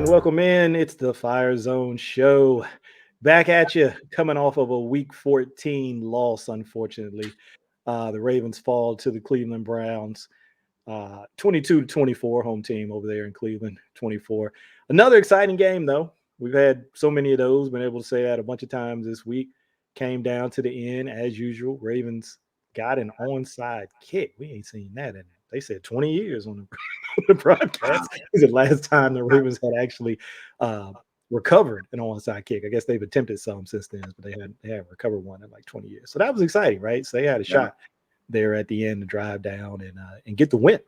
Welcome in. It's the FireZone show. Back at you, coming off of a Week 14 loss, unfortunately. The Ravens fall to the Cleveland Browns, 22-24, home team over there in Cleveland, 24. Another exciting game, though. We've had so many of those, been able to say that a bunch of times this week. Came down to the end, as usual. Ravens got an onside kick. We ain't seen that in, they said, 20 years on the the broadcast. Is the last time the Ravens had actually recovered an onside kick. I guess they've attempted some since then, but they haven't recovered one in like 20 years. So that was exciting, right? So they had a shot there at the end to drive down and get the win,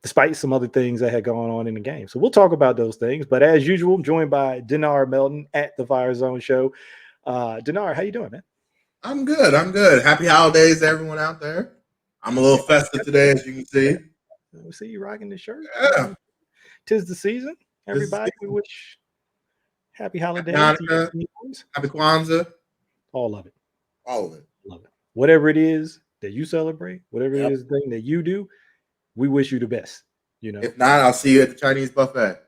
despite some other things that had gone on in the game. So we'll talk about those things. But as usual, I'm joined by Dennard Melton at the FireZone show. Dennard, how you doing, man? I'm good. Happy holidays to everyone out there. I'm a little festive today, as you can see. We see you rocking the shirt. Yeah. 'Tis the season. Everybody, we wish happy holidays. Happy Kwanzaa. All of it. All of it. Love it. Whatever it is that you celebrate, whatever it is the thing that you do, we wish you the best. You know. If not, I'll see you at the Chinese buffet.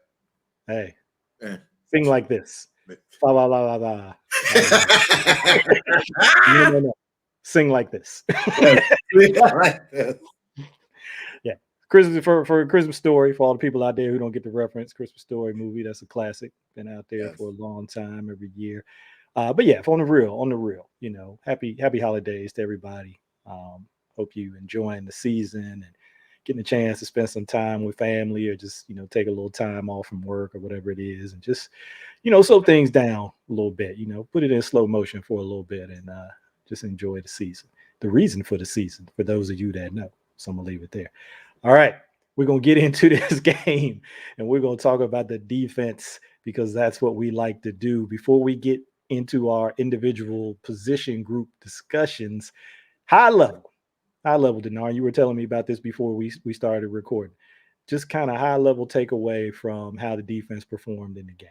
Hey, sing like this. Ba, ba, ba, ba, ba. No. Sing like this. Like this. Yeah. Christmas for Christmas Story, for all the people out there who don't get the reference, Christmas Story movie, that's a classic. Been out there for a long time, every year. But yeah, on the real, you know, happy holidays to everybody. Hope you enjoying the season and getting a chance to spend some time with family, or just, you know, take a little time off from work or whatever it is, and just, you know, slow things down a little bit, you know, put it in slow motion for a little bit, and just enjoy the season. The reason for the season, for those of you that know. So I'm gonna leave it there. All right, we're gonna get into this game, and we're gonna talk about the defense, because that's what we like to do. Before we get into our individual position group discussions, high level, Dennard, you were telling me about this before we started recording. Just kind of high level takeaway from how the defense performed in the game.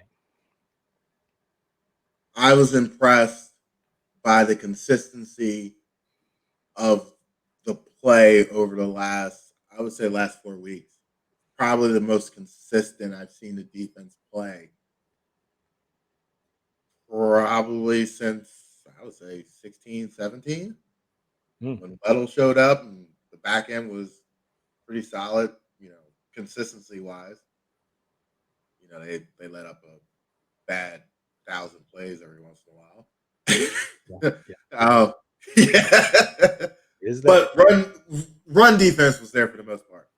I was impressed by the consistency of the play over the last 4 weeks. Probably the most consistent I've seen the defense play. Probably since, I would say, 16, 17. When Weddle showed up and the back end was pretty solid, you know, consistency-wise. You know, they let up a bad 1,000 plays every once in a while. But run defense was there for the most part.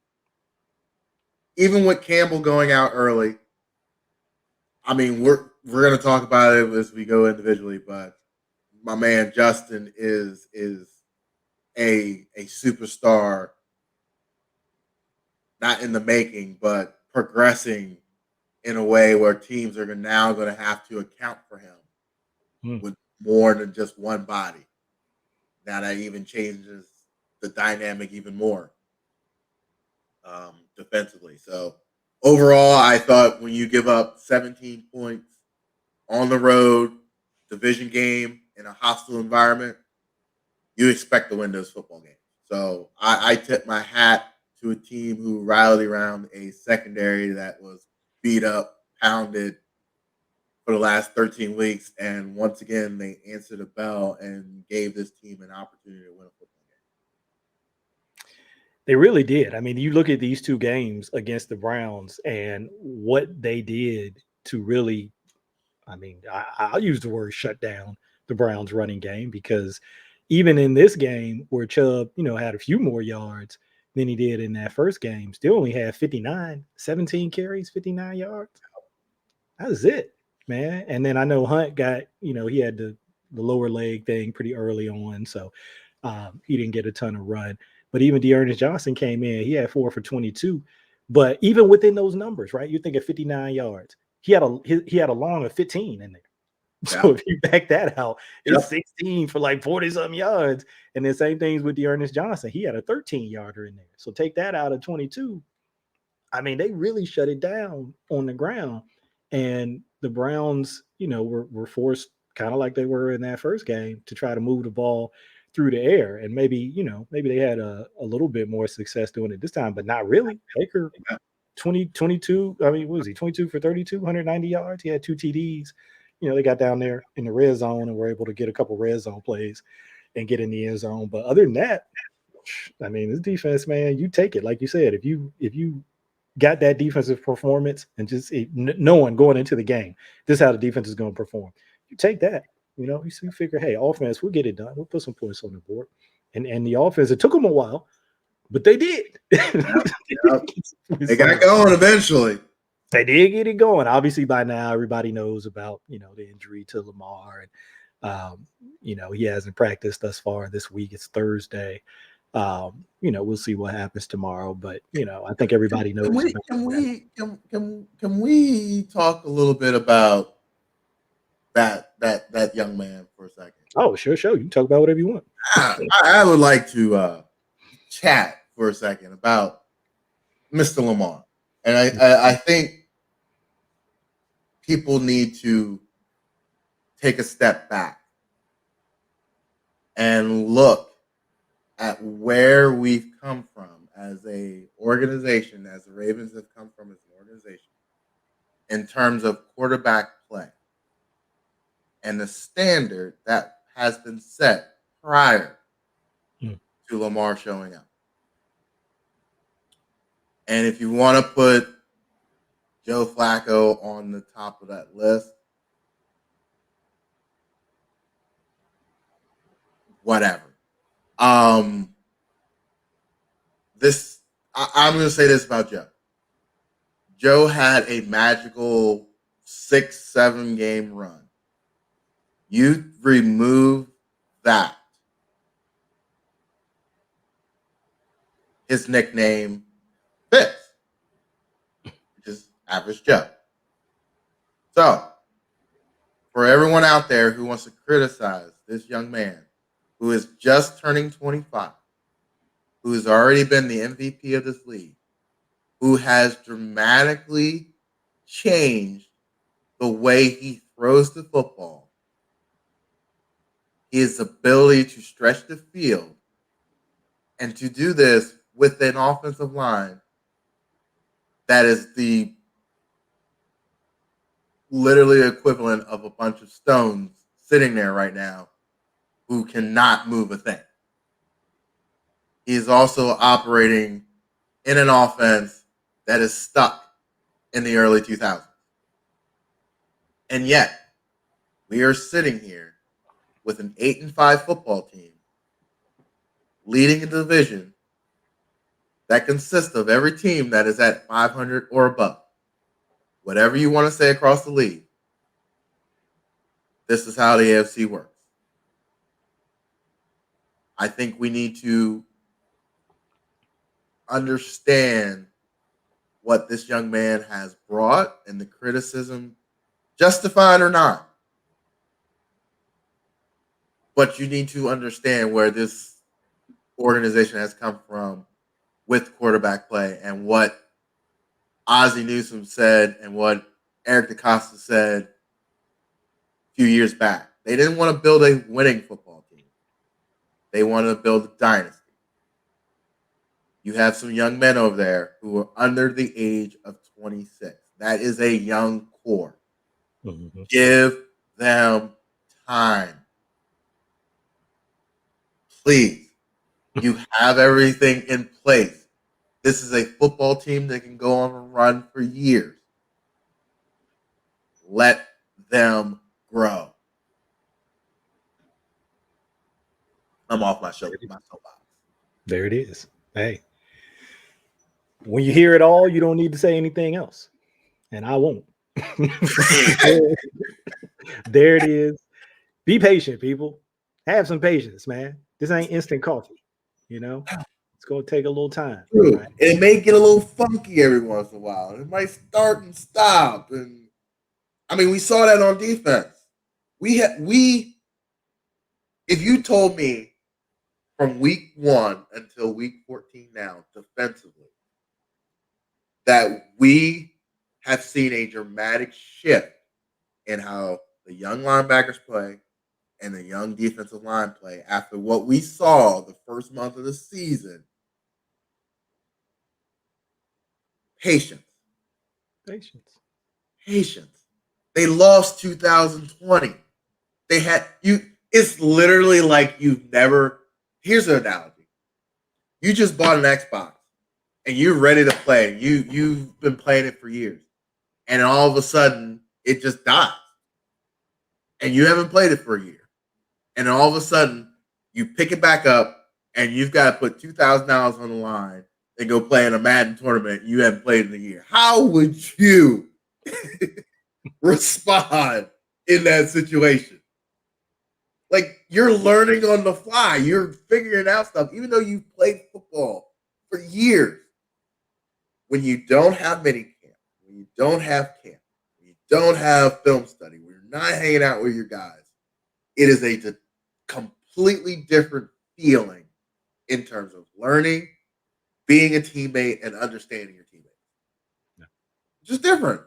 Even with Campbell going out early, I mean, we're going to talk about it as we go individually, but my man Justin is a superstar, not in the making, but progressing in a way where teams are now going to have to account for him with more than just one body. Now that even changes the dynamic even more defensively. So overall, I thought when you give up 17 points on the road, division game in a hostile environment, you expect to win those football games. So I tip my hat to a team who rallied around a secondary that was beat up, pounded for the last 13 weeks. And once again, they answered the bell and gave this team an opportunity to win a football game. They really did. I mean, you look at these two games against the Browns and what they did to really, I mean, I'll use the word shut down the Browns running game, because even in this game where Chubb, you know, had a few more yards than he did in that first game, still only had 17 carries, 59 yards. That was it, man. And then I know Hunt got, you know, he had the lower leg thing pretty early on, so he didn't get a ton of run. But even D'Ernest Johnson came in, he had 4 for 22. But even within those numbers, right, you're thinking 59 yards. He had a long of 15 in there. So if you back that out, it's 16 for like 40-something yards. And then same things with D'Ernest Johnson. He had a 13-yarder in there. So take that out of 22. I mean, they really shut it down on the ground. And the Browns, you know, were forced, kind of like they were in that first game, to try to move the ball through the air. And maybe they had a little bit more success doing it this time, but not really. Baker 22. I mean, what was he? 22 for 32, 190 yards. He had 2 TDs. They got down there in the red zone and were able to get a couple red zone plays and get in the end zone. But other than that, I mean, this defense, man, you take it. Like you said, if you got that defensive performance and just knowing going into the game, this is how the defense is going to perform. You take that. You figure, hey, offense, we'll get it done. We'll put some points on the board. And the offense, it took them a while, but they did. Yep. They got going eventually. They did get it going. Obviously, by now, everybody knows about, the injury to Lamar. And, he hasn't practiced thus far this week. It's Thursday. We'll see what happens tomorrow. But, I think everybody knows. Can we talk a little bit about that young man for a second? Oh, sure. You can talk about whatever you want. I would like to chat for a second about Mr. Lamar. And I think people need to take a step back and look at where we've come from as a organization, as the Ravens have come from as an organization, in terms of quarterback play and the standard that has been set prior to Lamar showing up. And if you want to put Joe Flacco on the top of that list, whatever. I'm going to say this about Joe. Joe had a magical 6-7 game run. You remove that. His nickname fits, which is Average Joe. So, for everyone out there who wants to criticize this young man who is just turning 25, who has already been the MVP of this league, who has dramatically changed the way he throws the football, his ability to stretch the field, and to do this with an offensive line that is the literally equivalent of a bunch of stones sitting there right now who cannot move a thing. He is also operating in an offense that is stuck in the early 2000s. And yet, we are sitting here with an 8-5 football team leading a division that consists of every team that is at 500 or above. Whatever you want to say across the league, this is how the AFC works. I think we need to understand what this young man has brought and the criticism, justified or not. But you need to understand where this organization has come from with quarterback play and what Ozzie Newsome said and what Eric DeCosta said a few years back. They didn't want to build a winning football team. They wanted to build a dynasty. You have some young men over there who are under the age of 26. That is a young core. Mm-hmm. Give them time. Please. You have everything in place. This is a football team that can go on a run for years. Let them grow. I'm off my soapbox. There it is. Hey. When you hear it all, you don't need to say anything else. And I won't. There it is. Be patient, people. Have some patience, man. This ain't instant coffee. It's going to take a little time. Right? It may get a little funky every once in a while. It might start and stop. And I mean, we saw that on defense. If you told me from week 1 until week 14 now, defensively, that we have seen a dramatic shift in how the young linebackers play, and the young defensive line play after what we saw the first month of the season, patience. They lost 2020. They had you. It's literally like you've never. Here's an analogy. You just bought an Xbox and you're ready to play. You've been playing it for years, and all of a sudden it just dies, and you haven't played it for a year, and all of a sudden you pick it back up, and you've got to put $2,000 on the line and go play in a Madden tournament you haven't played in a year. How would you respond in that situation? Like, you're learning on the fly. You're figuring out stuff, even though you've played football for years. When you don't have mini camp, when you don't have camp, when you don't have film study, when you're not hanging out with your guys, it is a completely different feeling in terms of learning, being a teammate, and understanding your teammates. Yeah. Just different.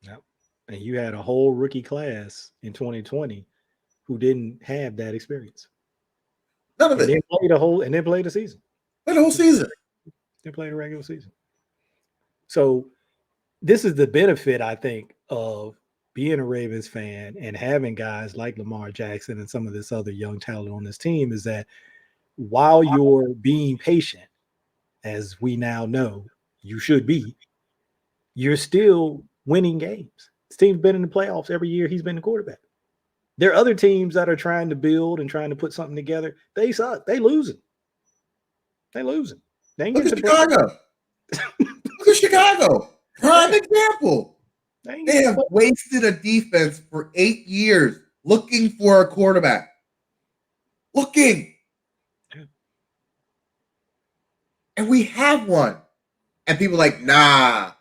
Yep. And you had a whole rookie class in 2020 who didn't have that experience. None of it. They played the season. Played the whole season. They played a regular season. So this is the benefit, I think, of being a Ravens fan and having guys like Lamar Jackson and some of this other young talent on this team, is that while you're being patient, as we now know you should be, you're still winning games. This team's been in the playoffs every year he's been the quarterback. There are other teams that are trying to build and trying to put something together. They suck. They losing. They Look at Chicago. Look at Chicago. Prime example. They have wasted a defense for 8 years looking for a quarterback. And we have one. And people are like, nah,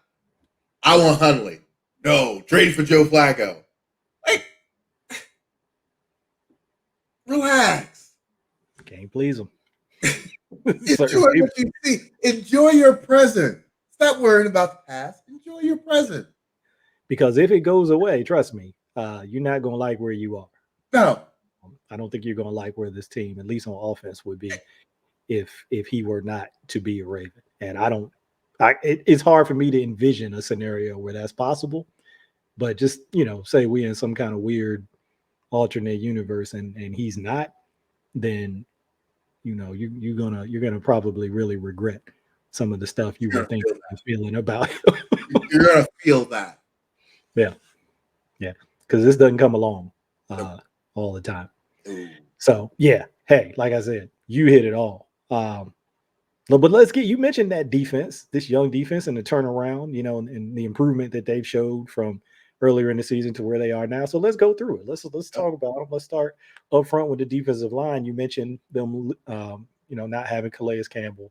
I want Hundley. No, trade for Joe Flacco. Like, relax. Can't please them. Enjoy what you see. Enjoy your present. Stop worrying about the past. Enjoy your present. Because if it goes away, trust me, you're not going to like where you are. No. I don't think you're going to like where this team, at least on offense, would be if he were not to be a Raven. And it's hard for me to envision a scenario where that's possible. But just, say we in some kind of weird alternate universe and he's not, then you're gonna probably really regret some of the stuff you were thinking and feeling about. You're gonna feel that. Yeah, because this doesn't come along all the time. So yeah, hey, like I said, you hit it all. But you mentioned that defense, this young defense, and the turnaround, and the improvement that they've showed from earlier in the season to where they are now. So let's go through it. Let's talk about them. Let's start up front with the defensive line. You mentioned them, not having Calais Campbell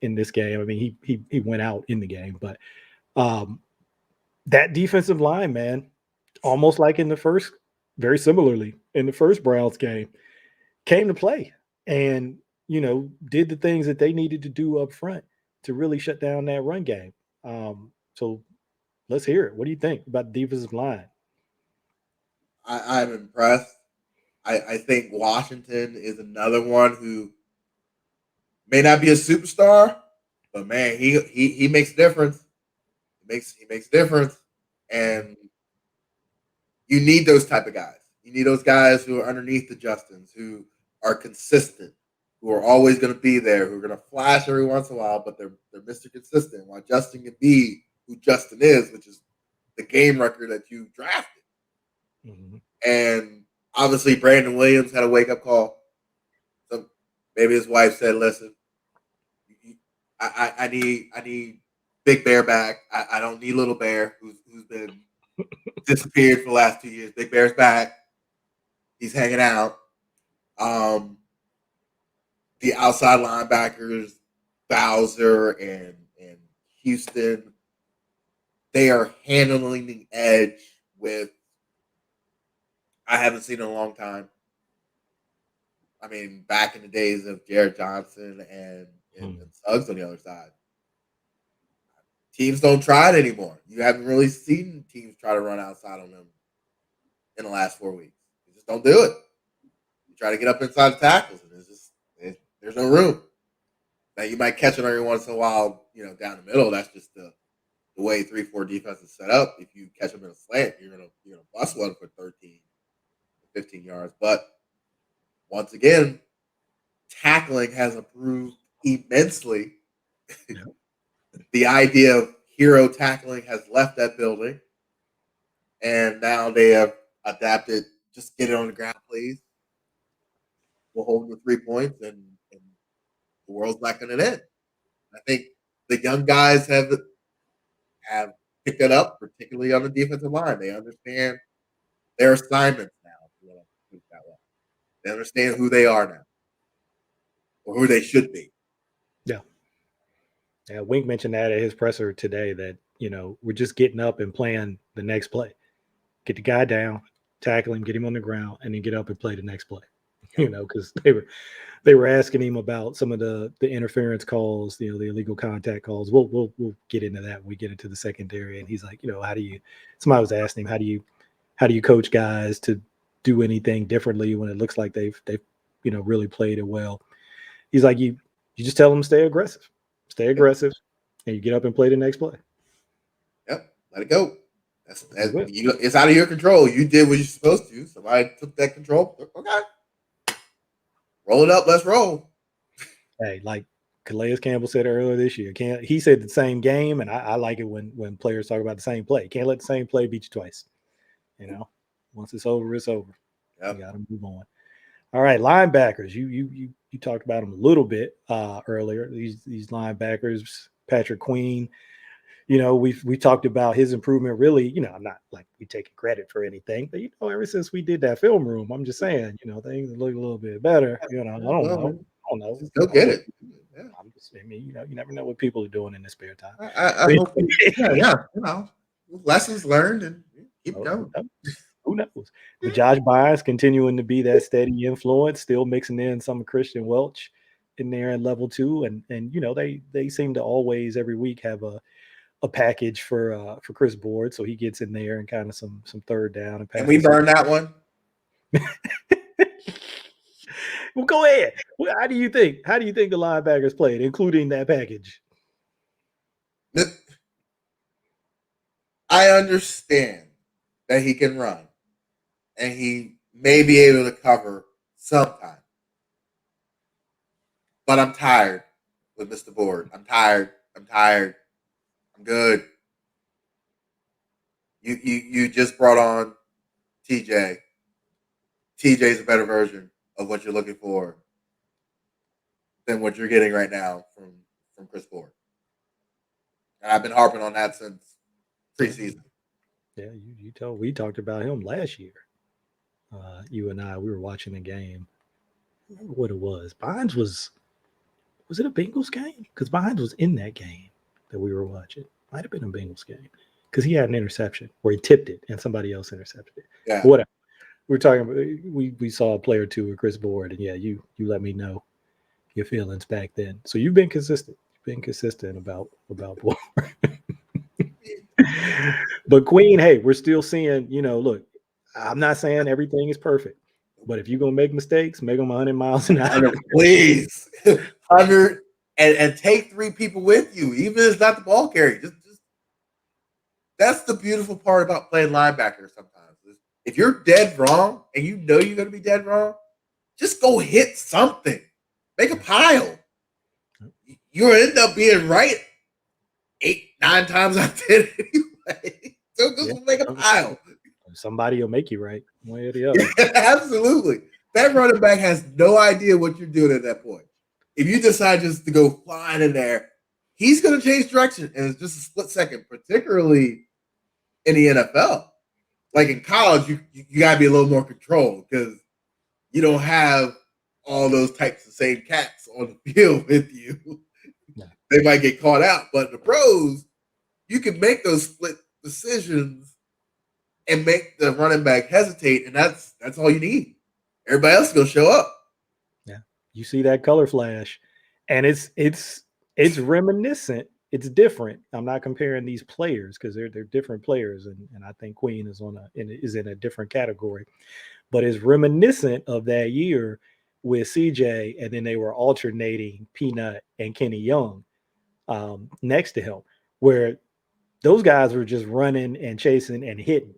in this game. I mean, he went out in the game, but that defensive line, man, almost like very similarly in the first Browns game, came to play and did the things that they needed to do up front to really shut down that run game. So let's hear it. What do you think about the defensive line? I'm impressed. I think Washington is another one who may not be a superstar, but man, he makes a difference. He makes a difference, and you need those type of guys. You need those guys who are underneath the Justins, who are consistent, who are always going to be there, who are going to flash every once in a while, but they're Mr. Consistent. While Justin can be who Justin is, which is the game record that you drafted. Mm-hmm. And obviously, Brandon Williams had a wake-up call. So maybe his wife said, "Listen, I need Big Bear back. I don't need Little Bear, who's been disappeared for the last 2 years. Big Bear's back. He's hanging out." The outside linebackers, Bowser and Houston, they are handling the edge with I haven't seen in a long time. I mean, back in the days of Jared Johnson and Suggs on the other side. Teams don't try it anymore. You haven't really seen teams try to run outside on them in the last 4 weeks. You just don't do it. You try to get up inside the tackles, and there's no room. Now you might catch it every once in a while, down the middle. That's just the way 3-4 defense is set up. If you catch them in a slant, you're gonna bust one for 13, 15 yards. But once again, tackling has improved immensely. Yeah. The idea of hero tackling has left that building, and now they have adapted. Just get it on the ground, please. We'll hold the 3 points, and the world's not going to end. I think the young guys have picked it up, particularly on the defensive line. They understand their assignments now. They understand who they are now, or who they should be. Yeah. Yeah. Wink mentioned that at his presser today that, we're just getting up and playing the next play. Get the guy down, tackle him, get him on the ground, and then get up and play the next play. Because they were asking him about some of the interference calls, the illegal contact calls. We'll get into that when we get into the secondary. And he's like, somebody was asking him, how do you coach guys to do anything differently when it looks like they've really played it well? He's like, you just tell them to stay aggressive, and you get up and play the next play. Yep, let it go. It's out of your control. You did what you're supposed to. Somebody took that control. Okay, roll it up. Let's roll. Hey, like Calais Campbell said earlier this year, he said the same game, and I like it when players talk about the same play. Can't let the same play beat you twice. Once it's over, it's over. Yep. You got to move on. All right, linebackers. You talked about them a little bit earlier. These linebackers, Patrick Queen. We talked about his improvement. Really, I'm not like we taking credit for anything, but ever since we did that film room, I'm just saying, things look a little bit better. I don't know. Just go get it. Yeah. You never know what people are doing in their spare time. I hope. Lessons learned, and keep going. Who knows? But Josh Bynes continuing to be that steady influence, still mixing in some Christian Welch in there in level 2, and they seem to always every week have a package for Chris Board, so he gets in there and kind of some third down and we burn that one. Well, go ahead. How do you think the linebackers played, including that package? I understand that he can run, and he may be able to cover sometime. But I'm tired with Mr. Board. I'm tired. I'm good. You just brought on TJ. TJ's a better version of what you're looking for than what you're getting right now from Chris Board. And I've been harping on that since preseason. Yeah, we talked about him last year. You and I, we were watching the game. I remember what it was. Bynes was it a Bengals game? Because Bynes was in that game that we were watching. Might have been a Bengals game. Because he had an interception where he tipped it and somebody else intercepted it. Yeah. Whatever. We're talking about we saw a play or two with Chris Board, and you let me know your feelings back then. So you've been consistent. About Board. But Queen, hey, we're still seeing, look, I'm not saying everything is perfect, but if you're gonna make mistakes, make them 100 miles an hour. Please. 100 and take 3 people with you, even if it's not the ball carrier. Just that's the beautiful part about playing linebacker sometimes. If you're dead wrong and you know you're gonna be dead wrong, just go hit something. Make a pile. You'll end up being right 8-9 times out of 10 anyway. So just make a pile. Somebody will make you right, one way or the other. Absolutely. That running back has no idea what you're doing at that point. If you decide just to go flying in there, he's going to change direction, and it's just a split second, particularly in the NFL. Like in college, you got to be a little more controlled because you don't have all those types of same cats on the field with you. Yeah. They might get caught out, but in the pros, you can make those split decisions and make the running back hesitate, and that's all you need. Everybody else is going to show up. Yeah, you see that color flash, and it's reminiscent. it's different. I'm not comparing these players because they're different players, and I think Queen is is in a different category, but it's reminiscent of that year with CJ, and then they were alternating Peanut and Kenny Young next to him, where those guys were just running and chasing and hitting,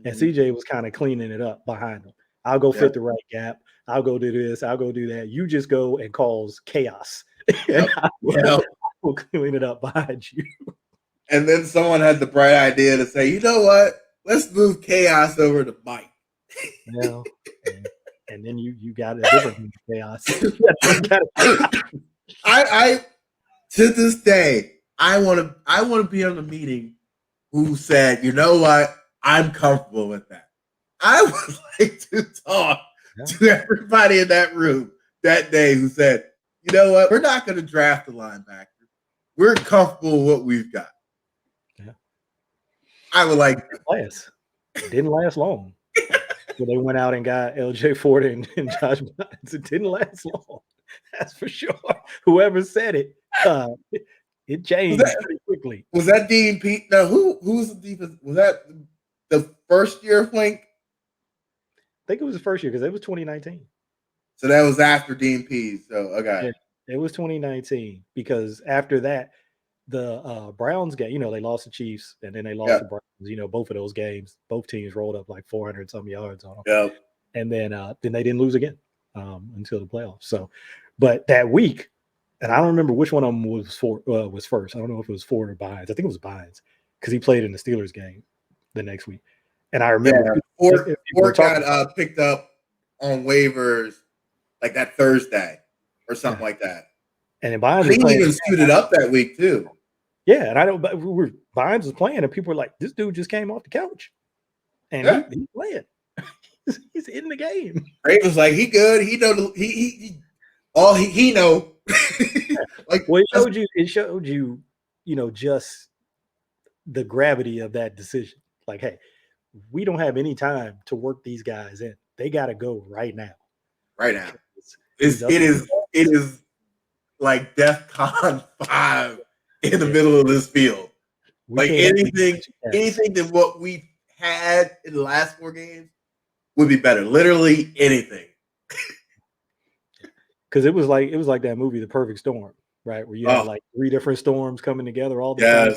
and CJ was kind of cleaning it up behind them. I'll go fit the right gap. I'll go do this. I'll go do that. You just go and cause chaos, and I will clean it up behind you. And then someone had the bright idea to say, you know what? Let's move chaos over to Mike. Yeah. And then you got a different chaos. I to this day, I want to be on the meeting who said, you know what? I'm comfortable with that. I would like to talk to everybody in that room that day who said, you know what? We're not going to draft a linebacker. We're comfortable with what we've got. Yeah. I would like it didn't last long. So they went out and got LJ Ford and Josh Bynes. It didn't last long. That's for sure. Whoever said it, it changed pretty quickly. Was that Dean Pete? No, who's the defense? Was that the first year of Flink? I think it was the first year because it was 2019. So that was after Dean Pease. So okay. It was 2019 because after that, the Browns game, they lost the Chiefs and then they lost the Browns. Both of those games, both teams rolled up like 400 some yards on them. Yeah. And then they didn't lose again until the playoffs. So, but that week, and I don't remember which one of them was first. I don't know if it was Ford or Bynes. I think it was Bynes because he played in the Steelers game the next week. And I remember Ford got picked up on waivers like that Thursday or something like that. And then Bynes he even suited up that week too. Yeah, and I don't. But Bynes was playing, and people were like, "This dude just came off the couch, and he's playing. He's in the game." Ray was like, "He good. He know. He know." Like, well, it showed you, just the gravity of that decision. Like, hey, we don't have any time to work these guys in. They got to go right now. Right now, it is like DEFCON 5 in the middle of this field. Like anything than what we had in the last 4 games would be better. Literally anything. Because it was like that movie, The Perfect Storm, right? Where you had like 3 different storms coming together all the time.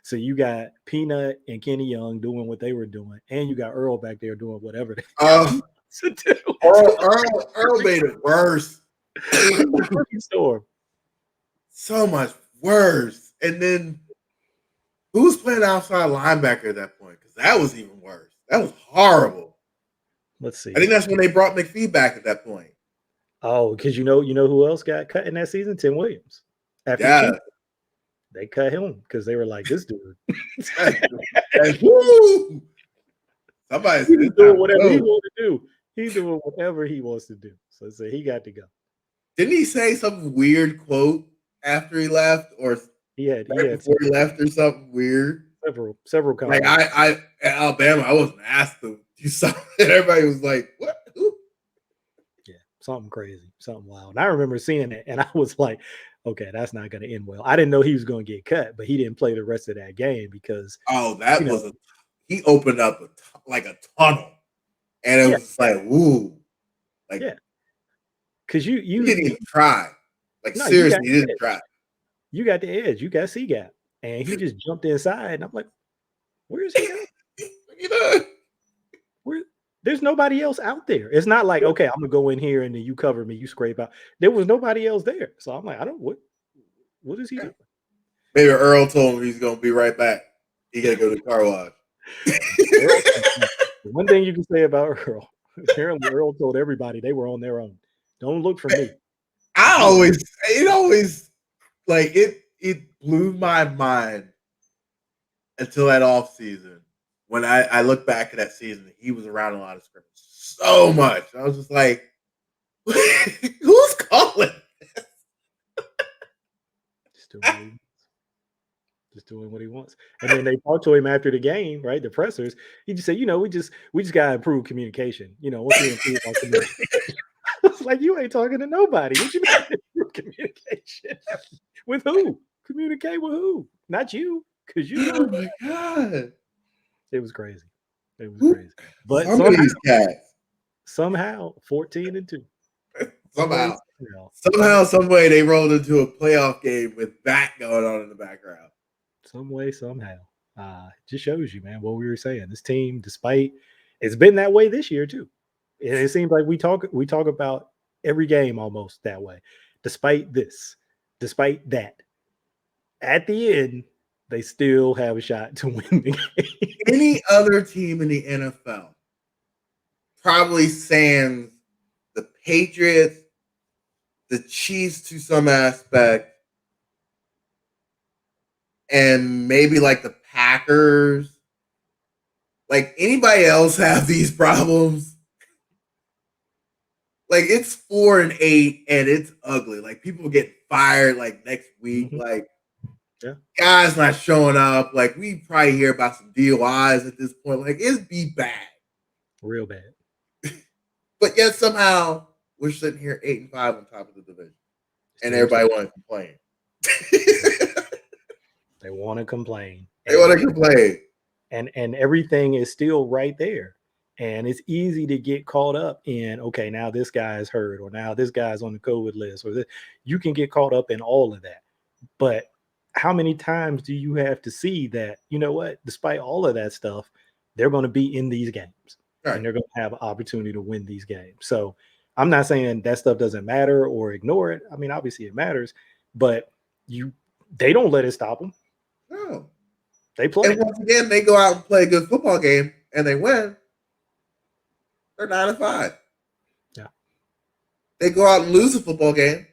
So you got Peanut and Kenny Young doing what they were doing, and you got Earl back there doing whatever they to do. Earl made it worse. Perfect storm. So much worse. And then who's playing outside linebacker at that point? Because that was even worse. That was horrible. Let's see. I think that's when they brought McPhee back at that point. Oh, because you know who else got cut in that season? Tim Williams. After they cut him because they were like, this dude. Somebody's doing whatever he wants to do. He's doing whatever he wants to do. So he got to go. Didn't he say some weird quote after he left, or he had before he left, or something weird? Several comments. Like I at Alabama, I wasn't asked to do something. Everybody was like, "What?" Yeah, something crazy, something wild. And I remember seeing it, and I was like, "Okay, that's not going to end well." I didn't know he was going to get cut, but he didn't play the rest of that game because he opened up like a tunnel, and it was like, "Woo!" Like, because you didn't even try. Like, seriously, you didn't try. You got the edge. You got C-Gap. And he just jumped inside. And I'm like, where's he at? There's nobody else out there. It's not like, okay, I'm going to go in here and then you cover me, you scrape out. There was nobody else there. So I'm like, what is he doing? Maybe Earl told him he's going to be right back. He got to go to the car wash. One thing you can say about Earl, apparently Earl told everybody they were on their own. Don't look for me. It blew my mind until that off season when I look back at that season. He was around a lot of scrimmage so much. I was just like, who's calling? Just doing what he wants. And then they talked to him after the game, right? The pressers. He just said, we just gotta improve communication. Once we improve our communication. It's like, you ain't talking to nobody. What you mean improve communication? With who? Communicate with who? Not you, because you Oh know my God. it was crazy. It was Who- crazy. But Some of these cats, somehow 14-2. somehow, You know, some way, they rolled into a playoff game with that going on in the background. some way, somehow. Just shows you, man, what we were saying. This team, despite it's been that way this year too. It seems like we talk about every game almost that way. Despite that, at the end, they still have a shot to win the game. Any other team in the NFL, probably sans the Patriots, the Chiefs to some aspect, and maybe like the Packers. Like anybody else have these problems? Like it's 4-8 and it's ugly. Like people get fired like next week. Like guys not showing up. Like we probably hear about some DUIs at this point. Like it's be bad. Real bad. But yet somehow we're sitting here 8-5 on top of the division. And everybody want to complain. They want to complain. They want to complain. And everything is still right there. And it's easy to get caught up in, okay, now this guy's hurt, or now this guy's on the COVID list, or this. You can get caught up in all of that. But how many times do you have to see that, you know what, despite all of that stuff, they're going to be in these games, right, and they're going to have an opportunity to win these games. So I'm not saying that stuff doesn't matter or ignore it. I mean, obviously it matters, but they don't let it stop them. No. They play. And once again, they go out and play a good football game and they win. They're 9-5. Yeah. They go out and lose a football game.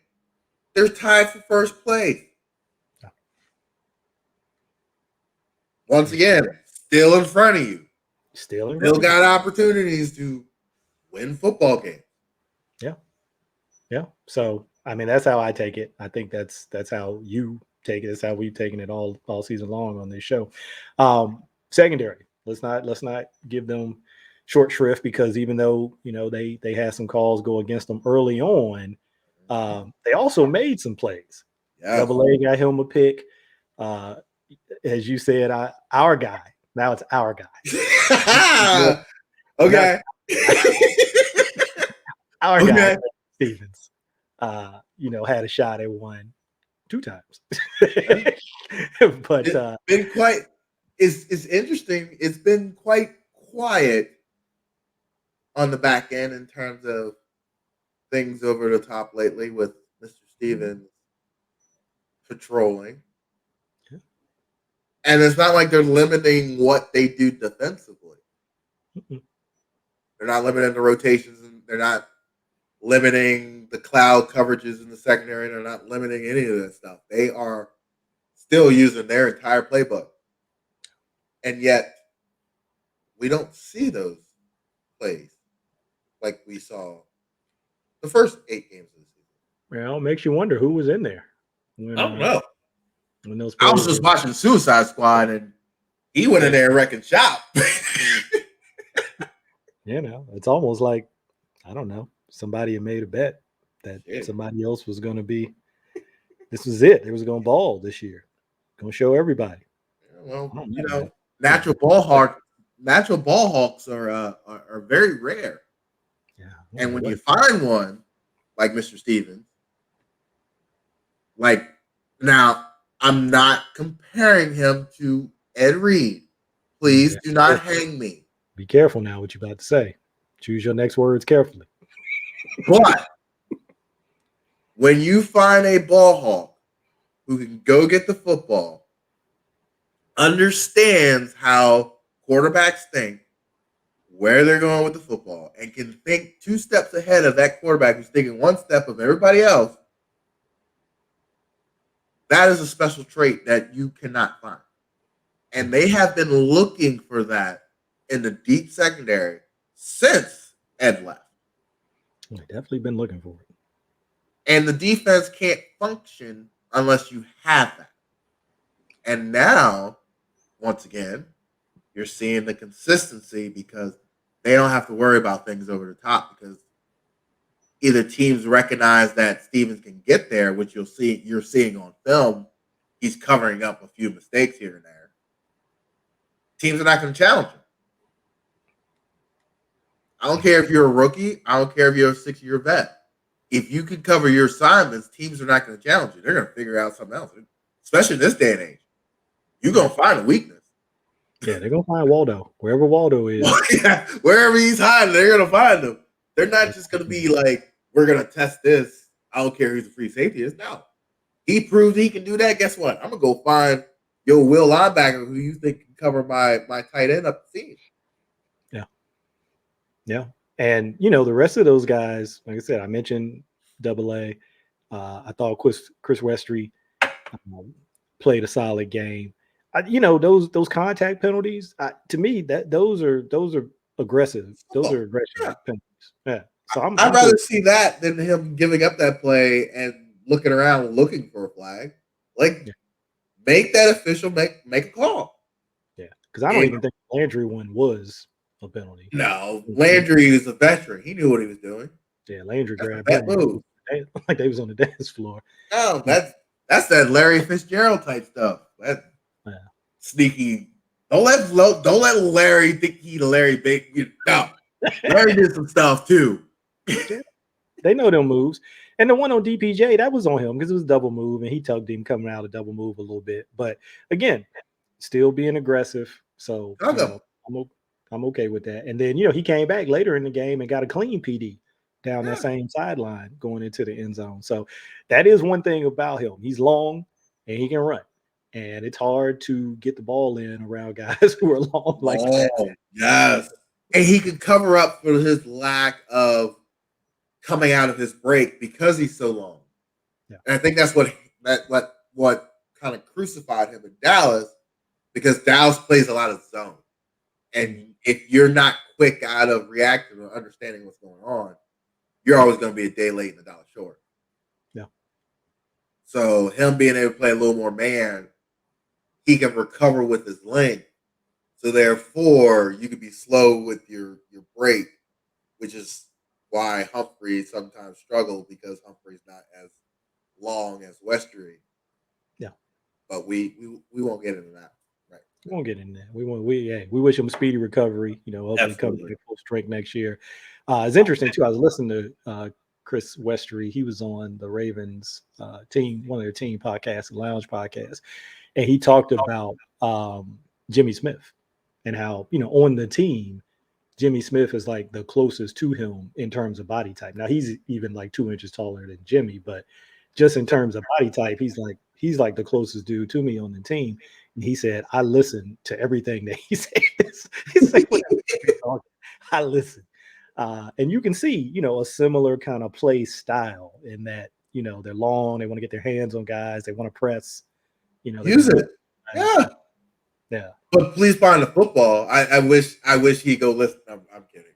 They're tied for first place. Yeah. Once again, still in front of you. Still got opportunities to win football games. Yeah. Yeah. So, I mean, that's how I take it. I think that's how you take it. That's how we've taken it all season long on this show. Secondary. Let's not give them short shrift, because even though, you know, they had some calls go against them early on, they also made some plays. Yes. Double A got him a pick. As you said, our guy. Now it's our guy. Okay. Our guy, Stevens, you know, had a shot at one 2 times. But it's been quite. It's interesting. It's been quite quiet on the back end in terms of things over the top lately with Mr. Stevens patrolling. Yeah. And it's not like they're limiting what they do defensively. Mm-hmm. They're not limiting the rotations, and they're not limiting the cloud coverages in the secondary. They're not limiting any of that stuff. They are still using their entire playbook. And yet, we don't see those plays like we saw the first 8 games of the season. Well, it makes you wonder who was in there. I don't know. I was just watching Suicide Squad, and he went in there wrecking shop. You know, it's almost like, I don't know, somebody had made a bet that somebody else was going to be. This was it. They was going to ball this year. Going to show everybody. Well, you know, natural ball hawks are very rare. Yeah. And when you find one like Mr. Stevens, like, now I'm not comparing him to Ed Reed. Please do not hang me. Be careful now what you're about to say. Choose your next words carefully. But when you find a ball hawk who can go get the football, understands how quarterbacks think, where they're going with the football, and can think 2 steps ahead of that quarterback who's thinking 1 step of everybody else, that is a special trait that you cannot find. And they have been looking for that in the deep secondary since Ed left. They've definitely been looking for it. And the defense can't function unless you have that. And now, once again, you're seeing the consistency because they don't have to worry about things over the top, because either teams recognize that Stevens can get there, which you're seeing on film he's covering up a few mistakes here and there, teams are not going to challenge him. I don't care if you're a rookie. I don't care if you're a 6-year vet. If you can cover your assignments, teams are not going to challenge you. They're going to figure out something else, especially in this day and age. You're going to find a weakness. Yeah, they're going to find Waldo. Wherever Waldo is. Yeah, wherever he's hiding, they're going to find him. They're not just going to be like, we're going to test this. I don't care who the free safety is. No. He proved he can do that. Guess what? I'm going to go find your will linebacker who you think can cover my tight end up the seam. Yeah. Yeah. And, you know, the rest of those guys, like I said, I mentioned AA. I thought Chris Westry played a solid game. You know, those contact penalties, to me, those are aggressive. Those are aggressive penalties. Yeah. So I'd rather see that than him giving up that play and looking around looking for a flag. Like, make that official, make a call. Yeah, because I don't even think the Landry one was a penalty. No, Landry is a veteran. He knew what he was doing. Yeah, Landry grabbed that move like they was on the dance floor. No, that's that Larry Fitzgerald type stuff. That sneaky. Don't let Larry think he the Larry Big. No, Larry did some stuff too. They know them moves. And the one on DPJ, that was on him because it was a double move, and he tugged him coming out of double move a little bit. But again, still being aggressive. So you know, I'm okay with that. And then, you know, he came back later in the game and got a clean PD down that same sideline going into the end zone. So that is one thing about him. He's long and he can run. And it's hard to get the ball in around guys who are long like that. Yes. And he can cover up for his lack of coming out of his break because he's so long. Yeah. And I think that's what kind of crucified him in Dallas, because Dallas plays a lot of zone. And if you're not quick out of reacting or understanding what's going on, you're always going to be a day late and a dollar short. Yeah. So him being able to play a little more man, he can recover with his length. So therefore, you can be slow with your break, which is why Humphrey sometimes struggled, because Humphrey's not as long as Westry. Yeah. But we won't get into that. Right. We won't get in there. We wish him a speedy recovery. You know, hopefully come to full strength next year. It's interesting too. I was listening to Chris Westry. He was on the Ravens team, one of their team podcasts, the Lounge podcast, and he talked about Jimmy Smith and how, you know, on the team, Jimmy Smith is like the closest to him in terms of body type. Now he's even like 2 inches taller than Jimmy, but just in terms of body type, he's like the closest dude to me on the team. And he said, I listen to everything that he says. He's like, I listen. And you can see, you know, a similar kind of play style in that, you know, they're long, they want to get their hands on guys, they want to press, you know, use it. Yeah. Yeah. But please find the football. I wish he'd go listen. I'm kidding.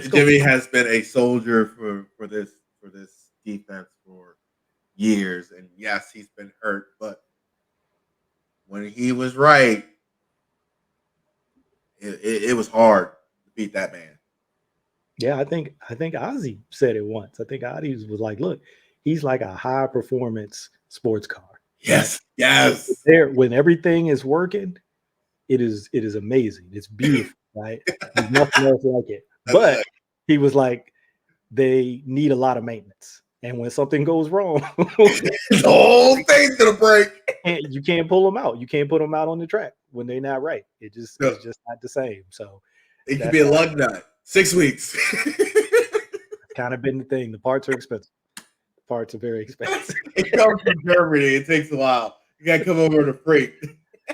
Jimmy has been a soldier for this defense for years. And yes, he's been hurt, but when he was right, it was hard to beat that man. Yeah, I think Ozzy said it once. I think Ozzy was like, look, he's like a high performance sports car. Yes. Yes. There, when everything is working, it is amazing. It's beautiful, right? There's nothing else like it. But he was like, they need a lot of maintenance. And when something goes wrong, the whole thing's gonna break. You can't pull them out. You can't put them out on the track when they're not right. It's just not the same. So it could be a lug nut. 6 weeks. Kind of been the thing. The parts are expensive. Parts are very expensive. It comes from Germany. It takes a while. You gotta come over to freight.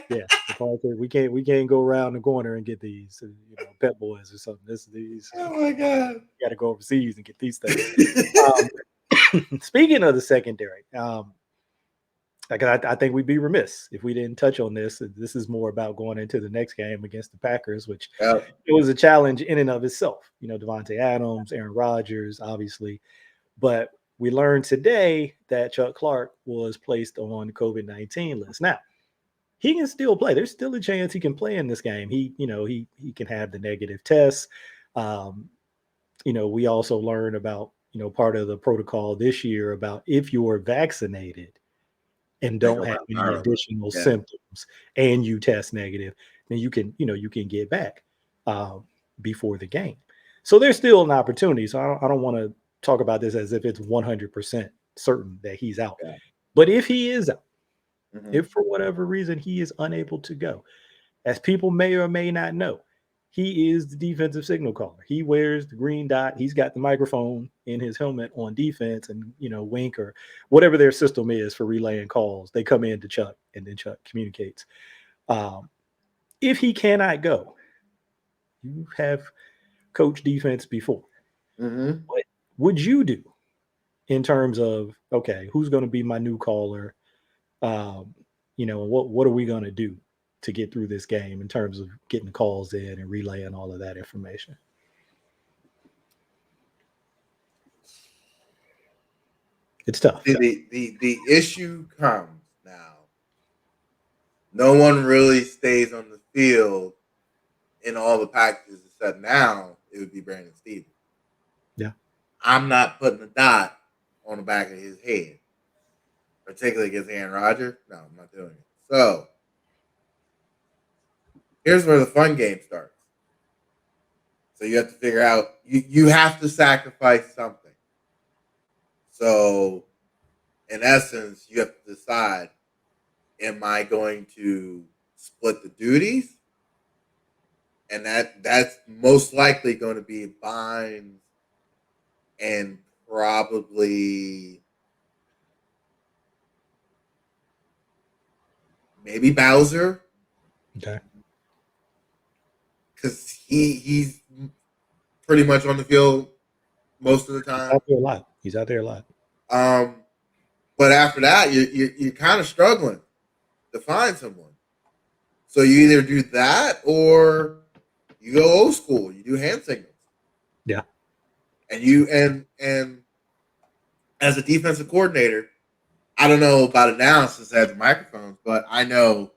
Yeah, the parts are, we can't go around the corner and get these, you know, Pet Boys or something. These. Oh my god! You got to go overseas and get these things. Speaking of the secondary, I think we'd be remiss if we didn't touch on this. This is more about going into the next game against the Packers, which it was a challenge in and of itself. You know, Devontae Adams, Aaron Rodgers, obviously, but we learned today that Chuck Clark was placed on the COVID-19 list. Now, he can still play. There's still a chance he can play in this game. He can have the negative tests. You know, we also learned about, you know, part of the protocol this year about if you're vaccinated, and They don't go have back any viral. additional Yeah. symptoms, and you test negative, then you can get back before the game. So there's still an opportunity. So I don't want to talk about this as if it's 100% certain that he's out. Yeah. But if he is out, Mhm. if for whatever reason he is unable to go, as people may or may not know, he is the defensive signal caller. He wears the green dot. He's got the microphone in his helmet on defense, and Wink or whatever their system is for relaying calls. They come in to Chuck, and then Chuck communicates. If he cannot go, you have coached defense before. Mhm. What would you do in terms of, okay, who's going to be my new caller? What are we going to do to get through this game in terms of getting calls in and relaying all of that information? It's tough. See, the issue comes now. No one really stays on the field in all the packages except now it would be Brandon Stevens. Yeah. I'm not putting a dot on the back of his head, particularly against Aaron Rodgers. No, I'm not doing it. So here's where the fun game starts. So you have to figure out, you have to sacrifice something. So in essence, you have to decide, am I going to split the duties? And that's most likely going to be Bynes and probably maybe Bowser. Okay. Because he's pretty much on the field most of the time. He's out there a lot. But after that, you're kind of struggling to find someone. So you either do that or you go old school. You do hand signals. Yeah. And as a defensive coordinator, I don't know about analysis as microphones, but I know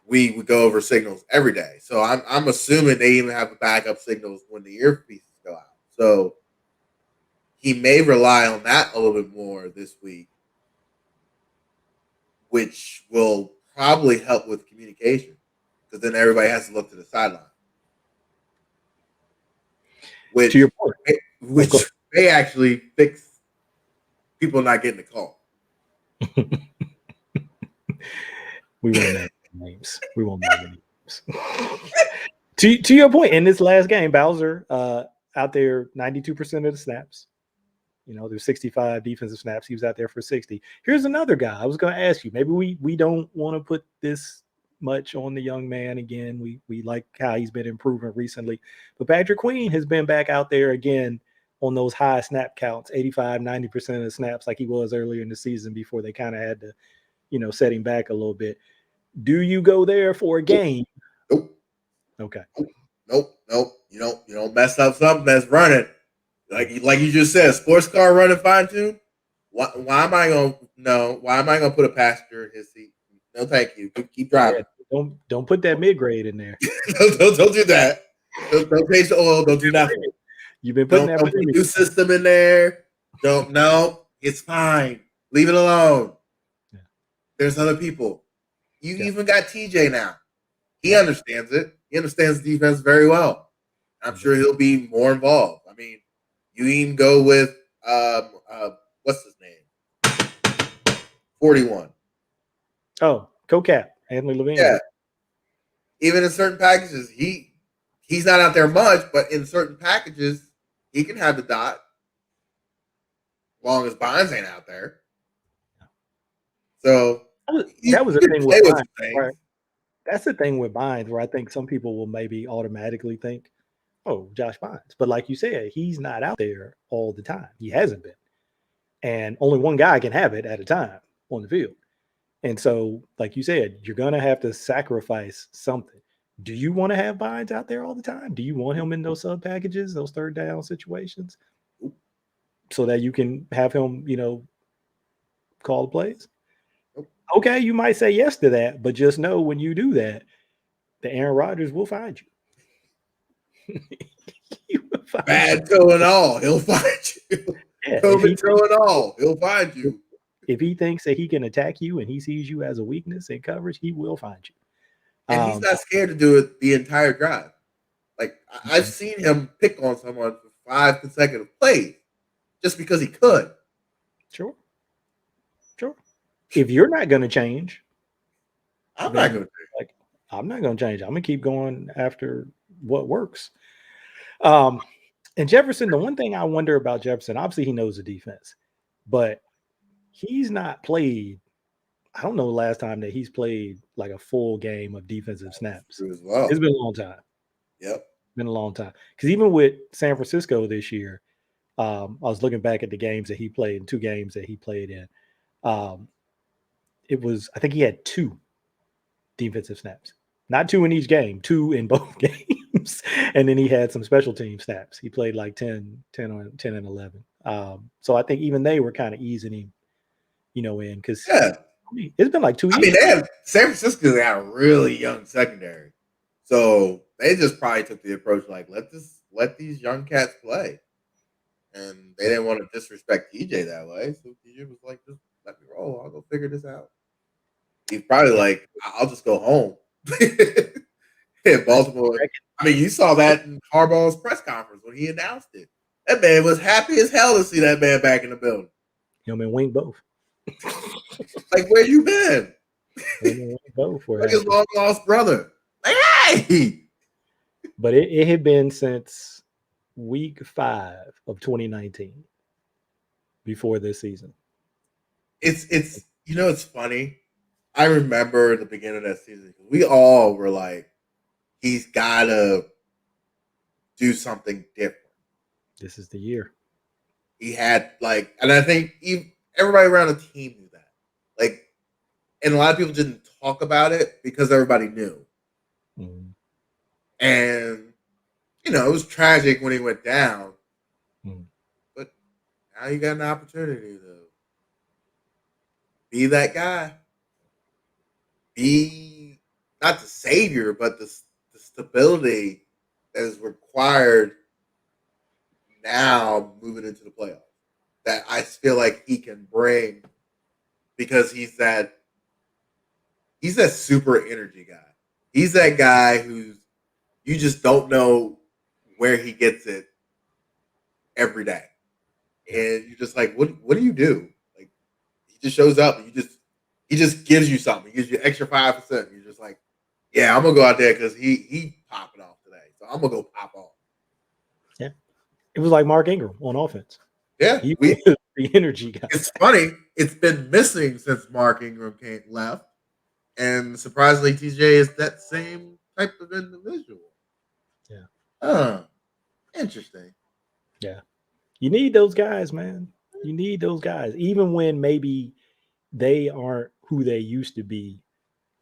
we would go over signals every day. So I'm assuming they even have a backup signals when the earpieces go out. So he may rely on that a little bit more this week, which will probably help with communication because then everybody has to look to the sideline. Which, to your point, may actually fix people not getting a call. We won't name names. We won't name names. To your point, in this last game, Bowser out there 92% of the snaps. There's 65 defensive snaps. He was out there for 60. Here's another guy. I was going to ask you. Maybe we don't want to put this much on the young man again. We like how he's been improving recently. But Patrick Queen has been back out there again on those high snap counts, 85, 90% of the snaps like he was earlier in the season before they kind of had to, set him back a little bit. Do you go there for a game? Nope. Okay. Nope. You don't mess up something that's running. Like you just said, sports car running fine tune. Why am I gonna put a passenger in his seat? No, thank you. Keep driving. Yeah, don't put that mid grade in there. don't do that. Don't change the oil. Don't do nothing. You've been putting don't put a new system in there. It's fine. Leave it alone. Yeah. There's other people. You even got TJ now. He understands it. He understands defense very well. I'm sure he'll be more involved. I mean, you even go with what's his name? 41. Oh, co-cap, Anthony Levine. Yeah. Even in certain packages, he's not out there much, but in certain packages, he can have the dot. As long as Bynes ain't out there. So that was the thing with Bynes, right? That's the thing with Bynes, where I think some people will maybe automatically think, oh, Josh Bynes. But like you said, he's not out there all the time. He hasn't been. And only one guy can have it at a time on the field. And so, like you said, you're going to have to sacrifice something. Do you want to have Bynes out there all the time? Do you want him in those sub packages, those third down situations, so that you can have him, call the plays? Okay, you might say yes to that, but just know when you do that, the Aaron Rodgers will find you. Bad toe and all, he'll find you. Yeah, COVID toe and all, he'll find you. If he thinks that he can attack you and he sees you as a weakness in coverage, he will find you. And he's not scared to do it the entire drive. Like I've seen him pick on someone for 5 consecutive plays just because he could. Sure. If you're not going to change, I'm not going to change. Like, I'm not going to change. I'm going to keep going after what works. And Jefferson, the one thing I wonder about Jefferson, obviously he knows the defense, but he's not played. I don't know the last time that he's played like a full game of defensive snaps. As well. It's been a long time. Yep. Been a long time. Because even with San Francisco this year, I was looking back at the games that he played in 2 games that he played in. It was, I think he had 2 defensive snaps, not 2 in each game, 2 in both games. And then he had some special team snaps. He played like 10 and 11. So I think even they were kind of easing him, in because it's been like 2 years. I mean, San Francisco had a really young secondary. So they just probably took the approach like, let these young cats play. And they didn't want to disrespect TJ that way. So TJ was like, just let me roll. I'll go figure this out. He's probably like, I'll just go home. In Baltimore. I mean, you saw that in Harbaugh's press conference when he announced it. That man was happy as hell to see that man back in the building. Wing both. Like, where you been? Both were like his long lost brother. Like, hey! But it had been since week 5 of 2019 before this season. It's it's funny. I remember the beginning of that season. We all were like, he's got to do something different. This is the year. He had and I think everybody around the team knew that. And a lot of people didn't talk about it because everybody knew. Mm-hmm. And, it was tragic when he went down. Mm-hmm. But now you got an opportunity to be that guy. Be not the savior, but the stability that is required now moving into the playoffs. That I feel like he can bring because he's that super energy guy. He's that guy who's you just don't know where he gets it every day. And you're just like, what do you do? Like he just shows up and he just gives you something. He gives you extra 5%. You're just like, yeah, I'm gonna go out there because he popping off today. So I'm gonna go pop off. Yeah. It was like Mark Ingram on offense. Yeah. He was the energy guy. It's funny. It's been missing since Mark Ingram left. And surprisingly, TJ is that same type of individual. Yeah. Interesting. Yeah. You need those guys, man. You need those guys. Even when maybe they aren't who they used to be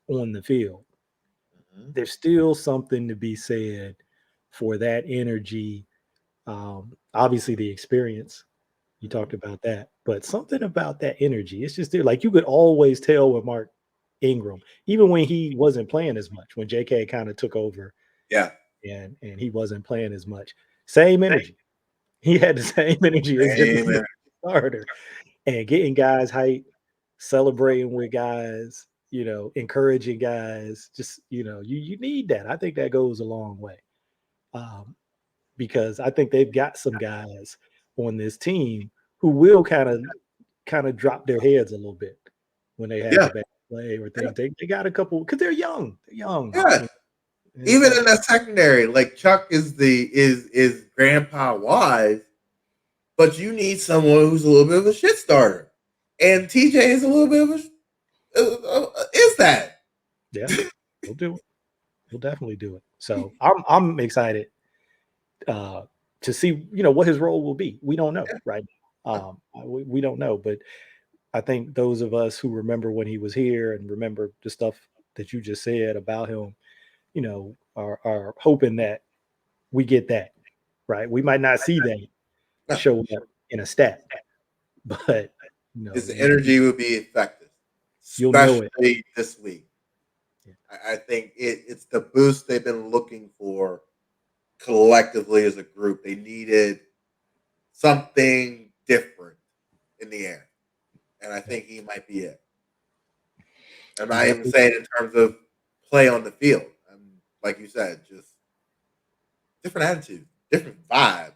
on the field. Mm-hmm. There's still something to be said for that energy. Obviously, the experience. You talked about that. But something about that energy. It's just there. Like you could always tell with Mark Ingram, even when he wasn't playing as much, when JK kind of took over. Yeah. And he wasn't playing as much. Same energy. He had the same energy as the starter. And getting guys hype, celebrating with guys, encouraging guys. Just, you need that. I think that goes a long way. Because I think they've got some guys on this team who will kind of drop their heads a little bit when they have a bad play or things. Yeah. They got a couple because they're young. They're young. Yeah. Even in that secondary, like Chuck is grandpa wise, but you need someone who's a little bit of a shit starter, and TJ is a little bit of is that? Yeah, we'll do it. We'll definitely do it. So I'm excited to see what his role will be. We don't know, right? We don't know, but I think those of us who remember when he was here and remember the stuff that you just said about him. Are hoping that we get that, right? We might not see that show up in a stat, but his energy will be effective, especially this week. Yeah. I think it's the boost they've been looking for collectively as a group. They needed something different in the air. and I think he might be it. I'm not even saying in terms of play on the field. Like you said, just different attitude, different vibe.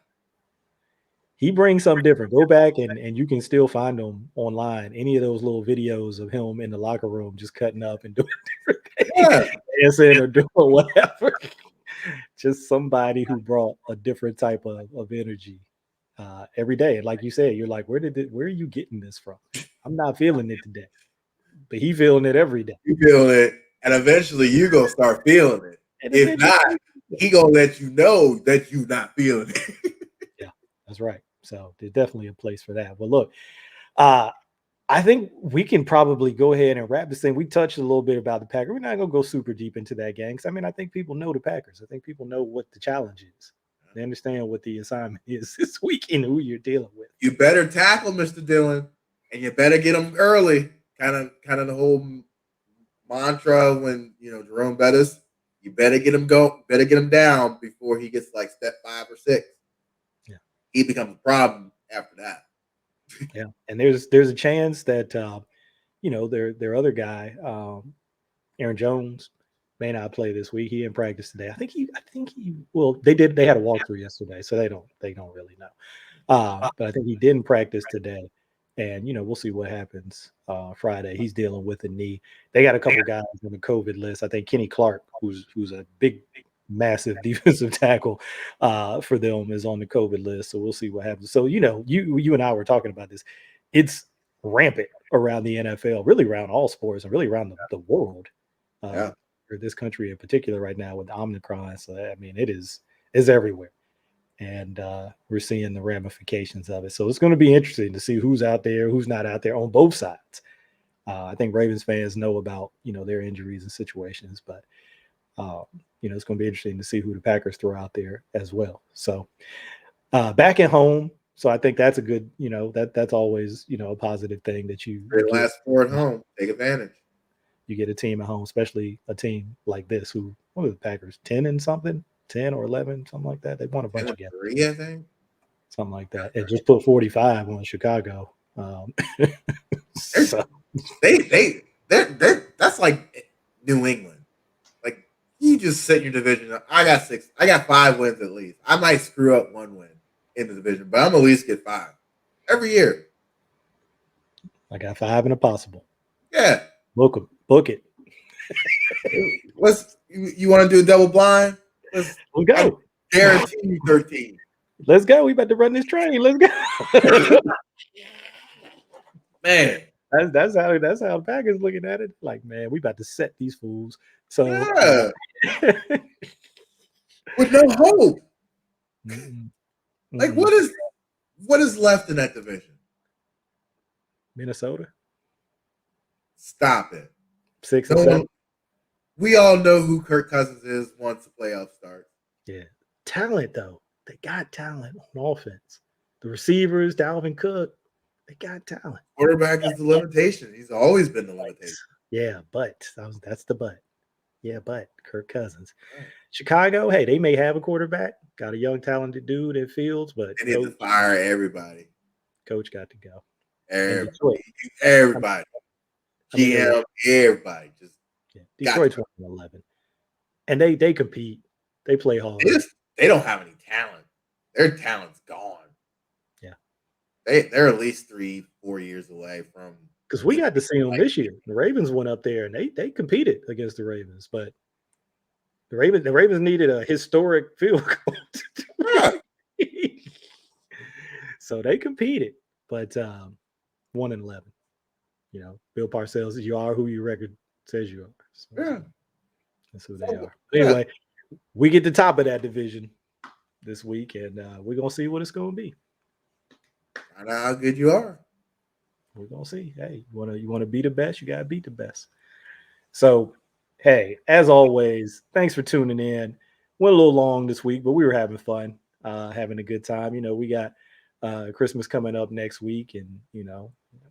He brings something different. Go back and you can still find him online. Any of those little videos of him in the locker room just cutting up and doing different things, dancing or doing whatever. Just somebody who brought a different type of energy every day. And like you said, you're like, where are you getting this from? I'm not feeling it today, but he feeling it every day. You feeling it, and eventually you gonna start feeling it. And if not, he gonna let you know that you not feeling it. Yeah, that's right. So there's definitely a place for that. Well, look, I think we can probably go ahead and wrap this thing. We touched a little bit about the Packers. We're not going to go super deep into that game. I mean, I think people know the Packers. I think people know what the challenge is. They understand what the assignment is this week and who you're dealing with. You better tackle Mr. Dillon, and you better get him early. Kind of the whole mantra when Jerome Bettis. You better get him down before he gets like step 5 or 6. Yeah, he becomes a problem after that. Yeah, and there's a chance that their other guy, Aaron Jones, may not play this week. He didn't practice today. I think he well, they had a walkthrough yesterday, so they don't really know. But I think he didn't practice today. And we'll see what happens Friday. He's dealing with a knee. They got a couple guys on the COVID list. I think Kenny Clark, who's a big, massive defensive tackle for them, is on the COVID list. So we'll see what happens. So you and I were talking about this. It's rampant around the NFL, really around all sports, and really around the world, or this country in particular right now with Omicron. So I mean, it's everywhere. And we're seeing the ramifications of it. So it's going to be interesting to see who's out there, who's not out there on both sides. I think Ravens fans know about, their injuries and situations, but, it's going to be interesting to see who the Packers throw out there as well. So back at home. So I think that's a good, that's always, a positive thing that you last 4 at home. Take advantage. You get a team at home, especially a team like this, what are the Packers, 10 and something? 10 or 11, something like that. They won a bunch of games. 3, I think. Something like that. And just put 45 on Chicago. So they're that's like New England. Like you just set your division up. I got 5 wins at least. I might screw up 1 win in the division, but I'm at least get 5 every year. I got 5 and a possible. Yeah. Book it. You want to do a double blind? We'll go. I guarantee you 13. Let's go. We about to run this train. Let's go. Man. That's how the Packers looking at it. Like, man, we about to set these fools. So with no hope. Like what is left in that division? Minnesota. Stop it. 6 and 7. We all know who Kirk Cousins is once the playoffs start. Yeah. Talent, though. They got talent on offense. The receivers, Dalvin Cook, they got talent. Quarterback is the limitation. He's always been the limitation. Yeah, but that's the but. Yeah, but Kirk Cousins. Right. Chicago, hey, they may have a quarterback. Got a young, talented dude in Fields, but they need to fire everybody. Coach got to go. Everybody. GM, everybody. Just Detroit's 1-11. And they compete. They play hard. They don't have any talent. Their talent's gone. Yeah. They're at least 3-4 years away from, because we got to see them this year. The Ravens went up there and they competed against the Ravens, but the Ravens needed a historic field goal. So they competed, but 1-11. Bill Parcells, you are who your record says you are. So that's who they are. Anyway, we get the top of that division this week, and we're gonna see what it's gonna be. I know how good you are. We're gonna see. Hey, you wanna be the best, you gotta beat the best. So, hey, as always, thanks for tuning in. Went a little long this week, but we were having fun, having a good time. We got Christmas coming up next week, and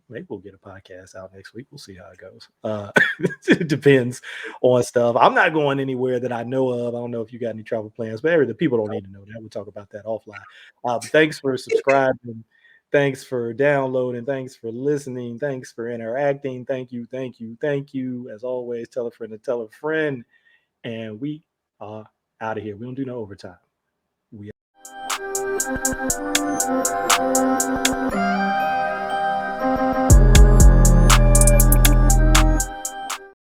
maybe we'll get a podcast out next week. We'll see how it goes. It depends on stuff. I'm not going anywhere that I know of. I don't know if you got any travel plans, but the people don't need to know that. We'll talk about that offline. Thanks for subscribing. Thanks for downloading. Thanks for listening. Thanks for interacting. Thank you. Thank you. Thank you. As always, tell a friend to tell a friend. And we are out of here. We don't do no overtime. We